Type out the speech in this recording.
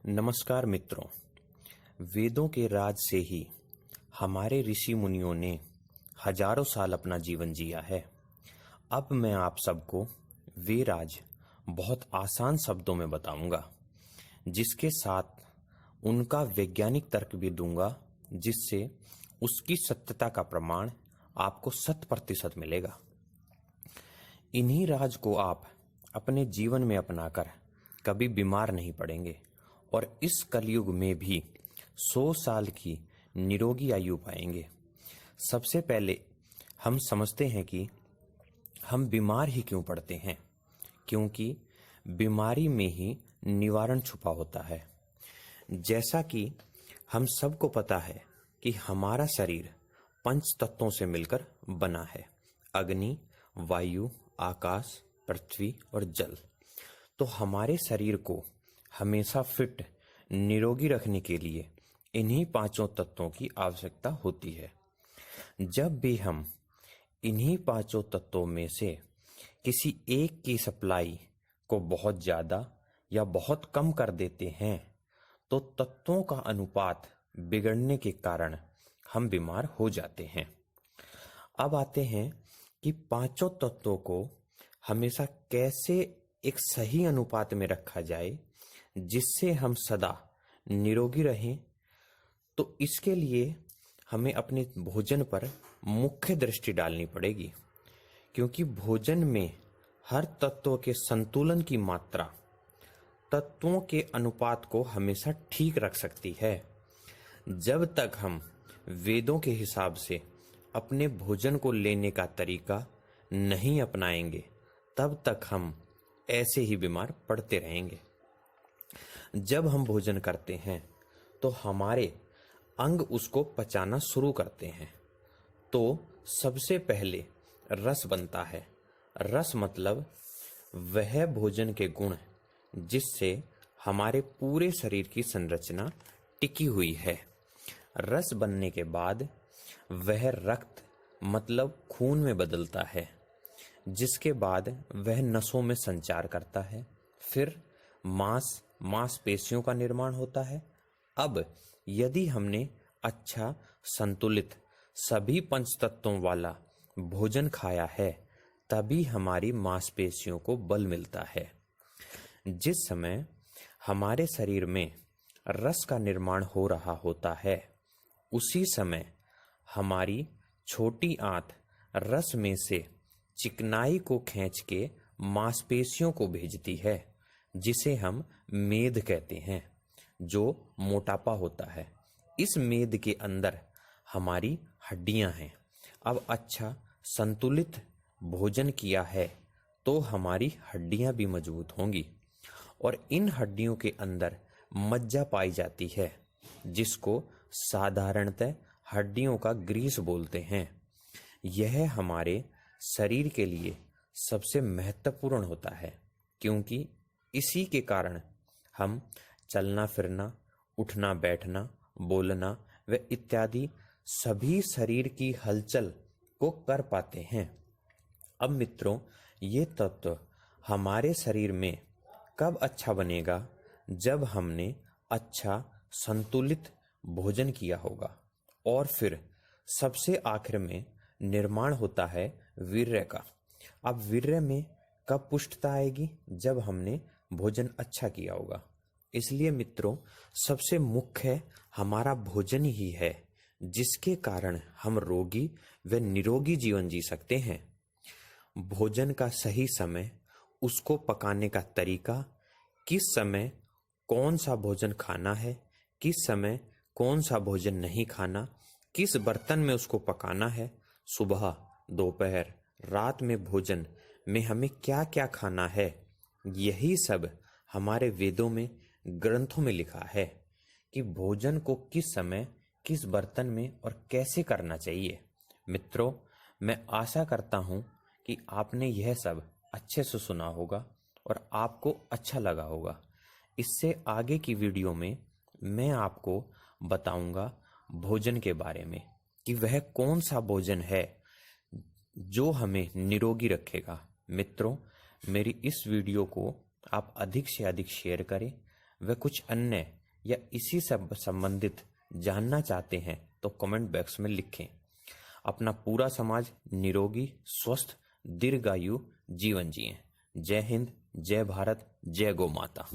नमस्कार मित्रों। वेदों के राज से ही हमारे ऋषि मुनियों ने हजारों साल अपना जीवन जिया है। अब मैं आप सबको वे राज बहुत आसान शब्दों में बताऊंगा, जिसके साथ उनका वैज्ञानिक तर्क भी दूंगा, जिससे उसकी सत्यता का प्रमाण आपको 100% मिलेगा। इन्हीं राज को आप अपने जीवन में अपनाकर कभी बीमार नहीं पड़ेंगे और इस कलयुग में भी 100 साल की निरोगी आयु पाएंगे। सबसे पहले हम समझते हैं कि हम बीमार ही क्यों पड़ते हैं, क्योंकि बीमारी में ही निवारण छुपा होता है। जैसा कि हम सबको पता है कि हमारा शरीर 5 तत्वों से मिलकर बना है: अग्नि, वायु, आकाश, पृथ्वी और जल। तो हमारे शरीर को हमेशा फिट, निरोगी रखने के लिए इन्हीं 5 तत्वों की आवश्यकता होती है। जब भी हम इन्हीं 5 तत्वों में से किसी एक की सप्लाई को बहुत ज़्यादा या बहुत कम कर देते हैं, तो तत्वों का अनुपात बिगड़ने के कारण हम बीमार हो जाते हैं। अब आते हैं कि 5 तत्वों को हमेशा कैसे एक सही अनुपात में रखा जाए, जिससे हम सदा निरोगी रहें। तो इसके लिए हमें अपने भोजन पर मुख्य दृष्टि डालनी पड़ेगी, क्योंकि भोजन में हर तत्व के संतुलन की मात्रा तत्वों के अनुपात को हमेशा ठीक रख सकती है। जब तक हम वेदों के हिसाब से अपने भोजन को लेने का तरीका नहीं अपनाएंगे, तब तक हम ऐसे ही बीमार पड़ते रहेंगे। जब हम भोजन करते हैं तो हमारे अंग उसको पचाना शुरू करते हैं। तो सबसे पहले रस बनता है। रस मतलब वह भोजन के गुण जिससे हमारे पूरे शरीर की संरचना टिकी हुई है। रस बनने के बाद वह रक्त मतलब खून में बदलता है, जिसके बाद वह नसों में संचार करता है। फिर मांसपेशियों का निर्माण होता है। अब यदि हमने अच्छा संतुलित सभी 5 तत्वों वाला भोजन खाया है, तभी हमारी मांसपेशियों को बल मिलता है। जिस समय हमारे शरीर में रस का निर्माण हो रहा होता है, उसी समय हमारी छोटी आंत रस में से चिकनाई को खींच के मांसपेशियों को भेजती है, जिसे हम मेद कहते हैं, जो मोटापा होता है। इस मेद के अंदर हमारी हड्डियां हैं। अब अच्छा संतुलित भोजन किया है तो हमारी हड्डियां भी मजबूत होंगी, और इन हड्डियों के अंदर मज्जा पाई जाती है, जिसको साधारणतः हड्डियों का ग्रीस बोलते हैं। यह हमारे शरीर के लिए सबसे महत्वपूर्ण होता है, क्योंकि इसी के कारण हम चलना फिरना, उठना बैठना, बोलना व इत्यादि सभी शरीर की हलचल को कर पाते हैं। अब मित्रों, ये तत्व हमारे शरीर में कब अच्छा बनेगा? जब हमने अच्छा संतुलित भोजन किया होगा। और फिर सबसे आखिर में निर्माण होता है वीर्य का। अब वीर्य में कब पुष्टता आएगी? जब हमने भोजन अच्छा किया होगा। इसलिए मित्रों, सबसे मुख्य हमारा भोजन ही है, जिसके कारण हम रोगी व निरोगी जीवन जी सकते हैं। भोजन का सही समय, उसको पकाने का तरीका, किस समय कौन सा भोजन खाना है, किस समय कौन सा भोजन नहीं खाना, किस बर्तन में उसको पकाना है, सुबह, दोपहर, रात में भोजन में हमें क्या क्या खाना है, यही सब हमारे वेदों में, ग्रंथों में लिखा है कि भोजन को किस समय, किस बर्तन में और कैसे करना चाहिए। मित्रों, मैं आशा करता हूँ कि आपने यह सब अच्छे से सुना होगा और आपको अच्छा लगा होगा। इससे आगे की वीडियो में मैं आपको बताऊंगा भोजन के बारे में, कि वह कौन सा भोजन है जो हमें निरोगी रखेगा। मित्रों, मेरी इस वीडियो को आप अधिक से अधिक शेयर करें, व कुछ अन्य या इसी सब संबंधित जानना चाहते हैं तो कमेंट बॉक्स में लिखें। अपना पूरा समाज निरोगी, स्वस्थ, दीर्घायु जीवन जिए। जय हिंद, जय भारत, जय गौ माता।